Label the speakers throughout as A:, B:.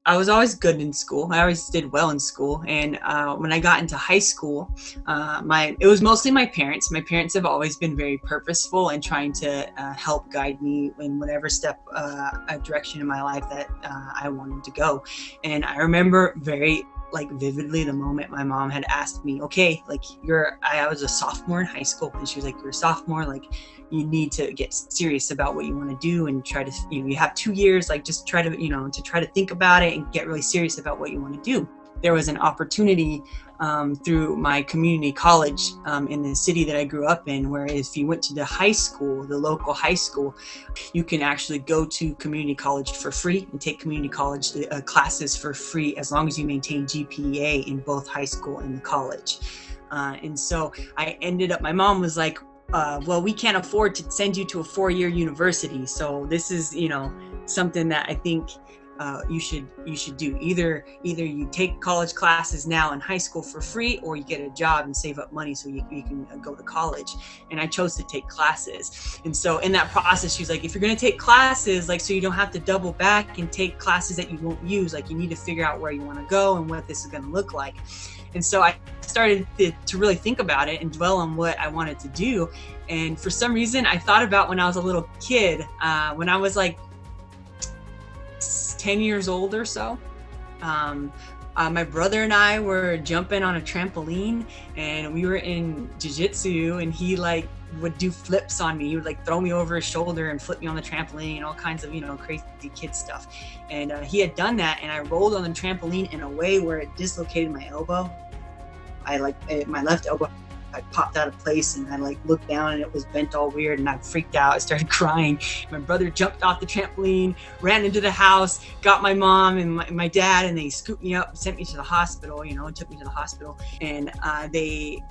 A: I was always good in school. I always did well in school. And when I got into high school, it was mostly my parents. My parents have always been very purposeful and trying to help guide me in whatever a direction in my life that I wanted to go. And I remember very like vividly the moment my mom had asked me, okay, like I was a sophomore in high school, and she was like, you're a sophomore, like you need to get serious about what you want to do and try to, you have 2 years, like just try to, try to think about it and get really serious about what you want to do. There was an opportunity through my community college in the city that I grew up in, where if you went to the high school, the local high school, you can actually go to community college for free and take community college classes for free as long as you maintain GPA in both high school and the college. And so I ended up, my mom was like, well, we can't afford to send you to a 4-year university. So this is, something that I think you should do. Either you take college classes now in high school for free, or you get a job and save up money so you can go to college. And I chose to take classes. And so in that process, she's like, if you're going to take classes, like, so you don't have to double back and take classes that you won't use, like you need to figure out where you want to go and what this is going to look like. And so I started to really think about it and dwell on what I wanted to do. And for some reason, I thought about when I was a little kid, when I was like 10 years old or so. My brother and I were jumping on a trampoline, and we were in jiu-jitsu, and he like would do flips on me. He would like throw me over his shoulder and flip me on the trampoline, all kinds of, crazy kid stuff. And he had done that, and I rolled on the trampoline in a way where it dislocated my elbow. My left elbow, I popped out of place, and I like looked down and it was bent all weird, and I freaked out. I started crying. My brother jumped off the trampoline, ran into the house, got my mom and my dad, and they scooped me up, sent me to the hospital, and took me to the hospital. And they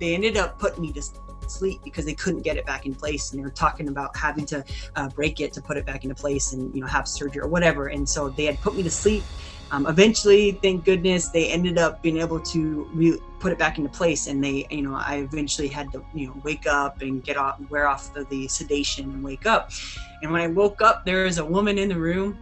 A: ended up putting me to sleep because they couldn't get it back in place, and they were talking about having to break it to put it back into place and have surgery or whatever. And so they had put me to sleep. Eventually, thank goodness, they ended up being able to put it back into place, and I eventually had to wake up and wear off the sedation and wake up. And when I woke up, there was a woman in the room,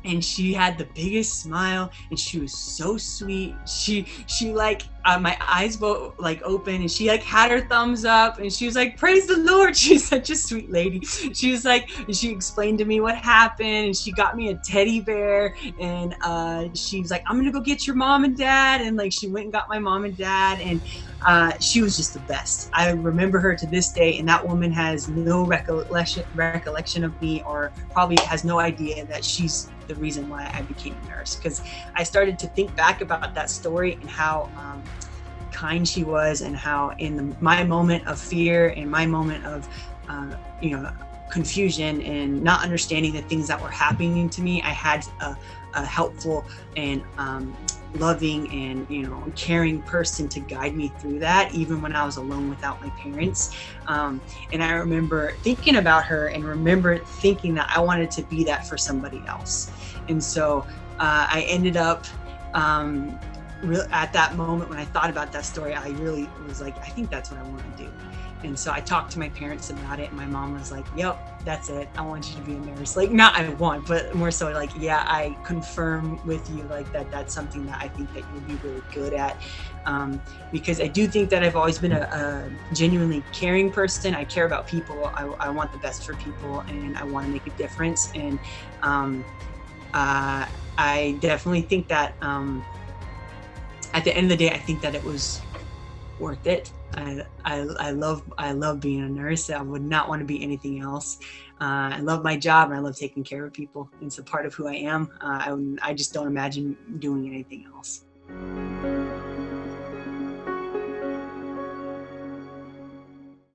A: and she had the biggest smile, and she was so sweet. She like my eyes both like open, and she like had her thumbs up, and she was like, praise the Lord. She's such a sweet lady. She was like, she explained to me what happened, and she got me a teddy bear, and she was like, I'm gonna go get your mom and dad. And like she went and got my mom and dad, and she was just the best. I remember her to this day, and that woman has no recollection of me, or probably has no idea that she's the reason why I became a nurse. Because I started to think back about that story and how kind she was, and how in my moment of fear and my moment of confusion and not understanding the things that were happening to me, I had a helpful and loving and caring person to guide me through that, even when I was alone without my parents. And I remember thinking about her, and remember thinking that I wanted to be that for somebody else. And so I ended up at that moment when I thought about that story, I really was like, I think that's what I want to do. And so I talked to my parents about it, and my mom was like, yep, that's it. I want you to be a nurse. Like, not I want, but more so like, yeah, I confirm with you like that's something that I think that you'll be really good at. Because I do think that I've always been a genuinely caring person. I care about people. I want the best for people, and I want to make a difference. And I definitely think that at the end of the day, I think that it was worth it. I love being a nurse. I would not want to be anything else. I love my job, and I love taking care of people. It's a part of who I am. I just don't imagine doing anything else.